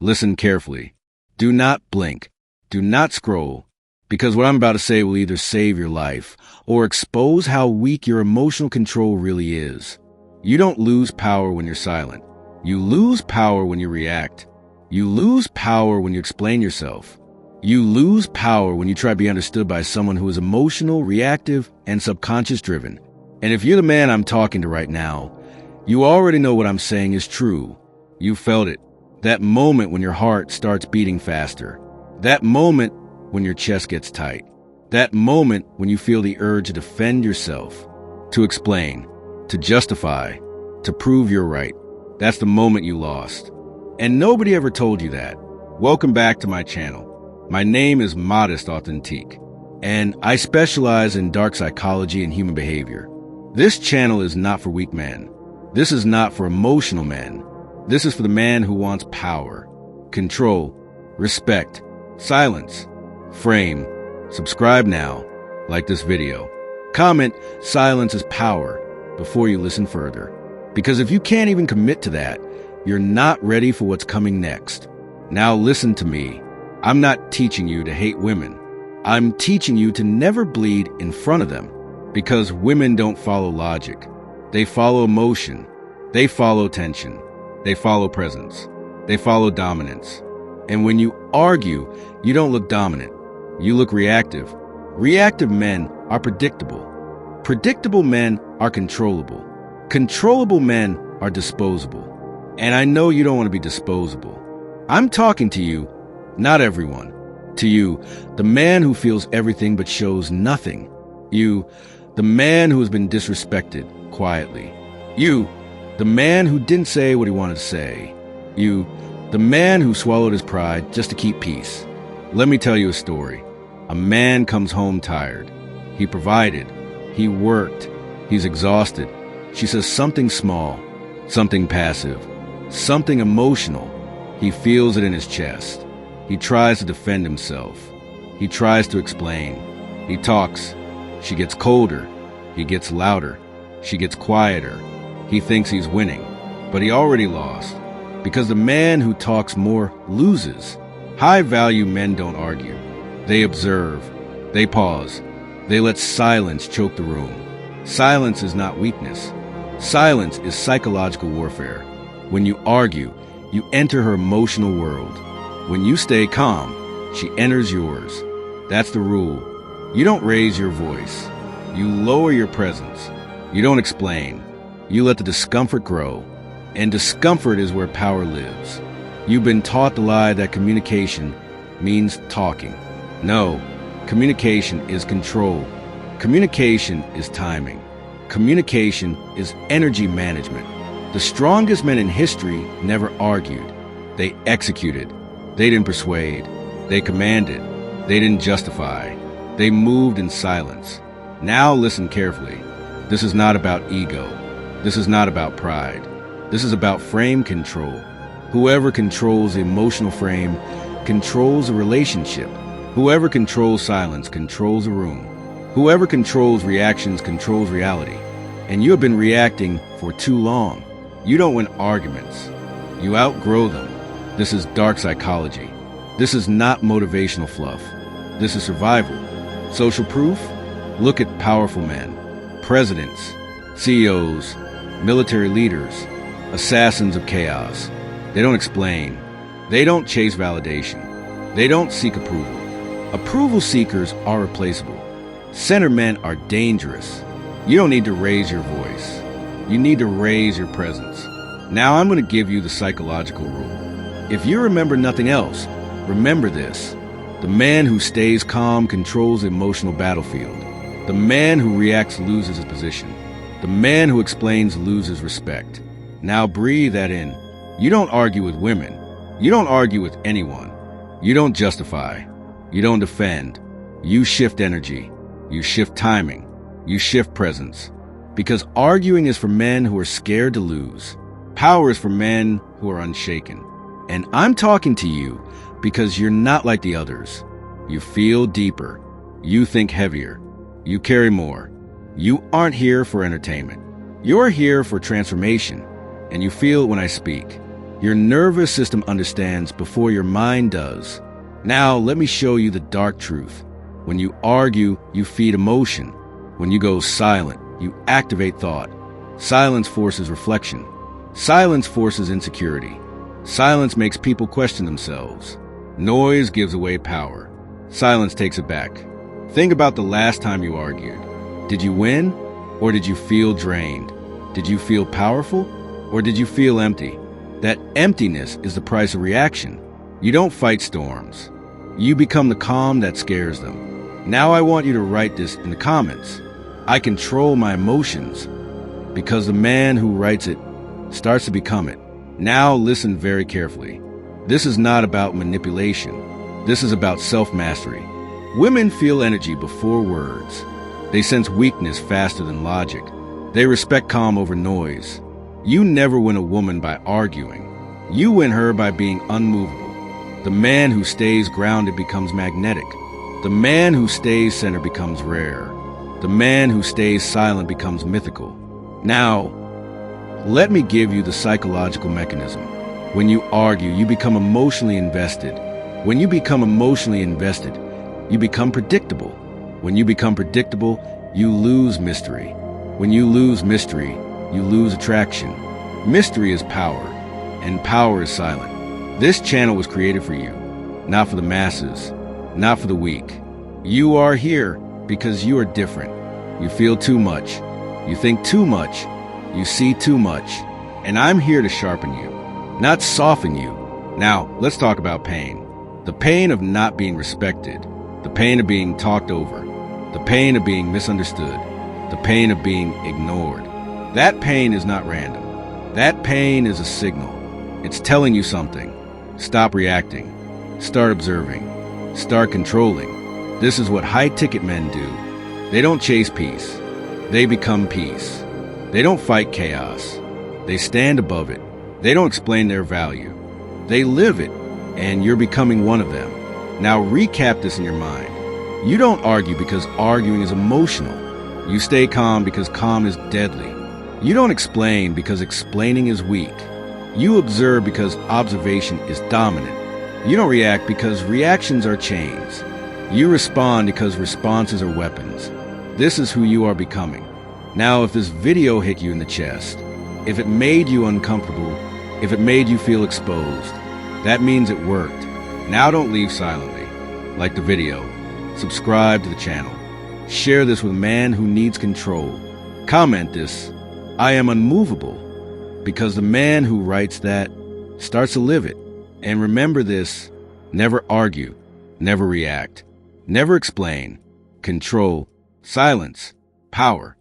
Listen carefully. Do not blink. Do not scroll, because what I'm about to say will either save your life or expose how weak your emotional control really is. You don't lose power when you're silent. You lose power when you react. You lose power when you explain yourself. You lose power when you try to be understood by someone who is emotional, reactive, and subconscious driven. And if you're the man I'm talking to right now, you already know what I'm saying is true. You felt it. That moment when your heart starts beating faster. That moment when your chest gets tight. That moment when you feel the urge to defend yourself, to explain, to justify, to prove you're right. That's the moment you lost. And nobody ever told you that. Welcome back to my channel. My name is Modeste Authentique, and I specialize in dark psychology and human behavior. This channel is not for weak men. This is not for emotional men. This is for the man who wants power, control, respect, silence, frame. Subscribe now, like this video. Comment, "Silence is power," before you listen further. Because if you can't even commit to that, you're not ready for what's coming next. Now listen to me. I'm not teaching you to hate women. I'm teaching you to never bleed in front of them. Because women don't follow logic. They follow emotion. They follow tension. They follow presence. They follow dominance. And when you argue, you don't look dominant. You look reactive. Reactive men are predictable. Predictable men are controllable. Controllable men are disposable. And I know you don't want to be disposable. I'm talking to you, not everyone. To you, the man who feels everything but shows nothing. You, the man who has been disrespected quietly. You, the man who didn't say what he wanted to say. You, the man who swallowed his pride just to keep peace. Let me tell you a story. A man comes home tired. He provided. He worked. He's exhausted. She says something small, something passive, something emotional. He feels it in his chest. He tries to defend himself. He tries to explain. He talks. She gets colder. He gets louder. She gets quieter. He thinks he's winning, but he already lost. Because the man who talks more loses. High-value men don't argue. They observe. They pause. They let silence choke the room. Silence is not weakness. Silence is psychological warfare. When you argue, you enter her emotional world. When you stay calm, she enters yours. That's the rule. You don't raise your voice. You lower your presence. You don't explain. You let the discomfort grow. And discomfort is where power lives. You've been taught the lie that communication means talking. No, communication is control. Communication is timing. Communication is energy management. The strongest men in history never argued. They executed. They didn't persuade. They commanded. They didn't justify. They moved in silence. Now listen carefully. This is not about ego. This is not about pride. This is about frame control. Whoever controls the emotional frame controls a relationship. Whoever controls silence controls a room. Whoever controls reactions controls reality. And you have been reacting for too long. You don't win arguments. You outgrow them. This is dark psychology. This is not motivational fluff. This is survival. Social proof? Look at powerful men. Presidents, CEOs, military leaders, assassins of chaos. They don't explain. They don't chase validation. They don't seek approval. Approval seekers are replaceable. Center men are dangerous. You don't need to raise your voice. You need to raise your presence. Now I'm going to give you the psychological rule. If you remember nothing else, remember this. The man who stays calm controls the emotional battlefield. The man who reacts loses his position. The man who explains loses respect. Now breathe that in. You don't argue with women. You don't argue with anyone. You don't justify. You don't defend. You shift energy. You shift timing. You shift presence. Because arguing is for men who are scared to lose. Power is for men who are unshaken. And I'm talking to you because you're not like the others. You feel deeper. You think heavier. You carry more. You aren't here for entertainment. You're here for transformation. And you feel it when I speak. Your nervous system understands before your mind does. Now, let me show you the dark truth. When you argue, you feed emotion. When you go silent, you activate thought. Silence forces reflection. Silence forces insecurity. Silence makes people question themselves. Noise gives away power. Silence takes it back. Think about the last time you argued. Did you win, or did you feel drained? Did you feel powerful, or did you feel empty? That emptiness is the price of reaction. You don't fight storms. You become the calm that scares them. Now I want you to write this in the comments. I control my emotions because the man who writes it starts to become it. Now listen very carefully. This is not about manipulation. This is about self-mastery. Women feel energy before words. They sense weakness faster than logic. They respect calm over noise. You never win a woman by arguing. You win her by being unmovable. The man who stays grounded becomes magnetic. The man who stays centered becomes rare. The man who stays silent becomes mythical. Now, let me give you the psychological mechanism. When you argue, you become emotionally invested. When you become emotionally invested, you become predictable. When you become predictable, you lose mystery. When you lose mystery, you lose attraction. Mystery is power, and power is silent. This channel was created for you, not for the masses, not for the weak. You are here because you are different. You feel too much. You think too much. You see too much. And I'm here to sharpen you, not soften you. Now, let's talk about pain. The pain of not being respected. The pain of being talked over. The pain of being misunderstood. The pain of being ignored. That pain is not random. That pain is a signal. It's telling you something. Stop reacting. Start observing. Start controlling. This is what high-ticket men do. They don't chase peace. They become peace. They don't fight chaos. They stand above it. They don't explain their value. They live it, and you're becoming one of them. Now recap this in your mind. You don't argue because arguing is emotional. You stay calm because calm is deadly. You don't explain because explaining is weak. You observe because observation is dominant. You don't react because reactions are chains. You respond because responses are weapons. This is who you are becoming. Now, if this video hit you in the chest, if it made you uncomfortable, if it made you feel exposed, that means it worked. Now don't leave silently. Like the video, subscribe to the channel, share this with a man who needs control. Comment this, I am unmovable, because the man who writes that starts to live it. And remember this, never argue, never react, never explain, control, silence, power.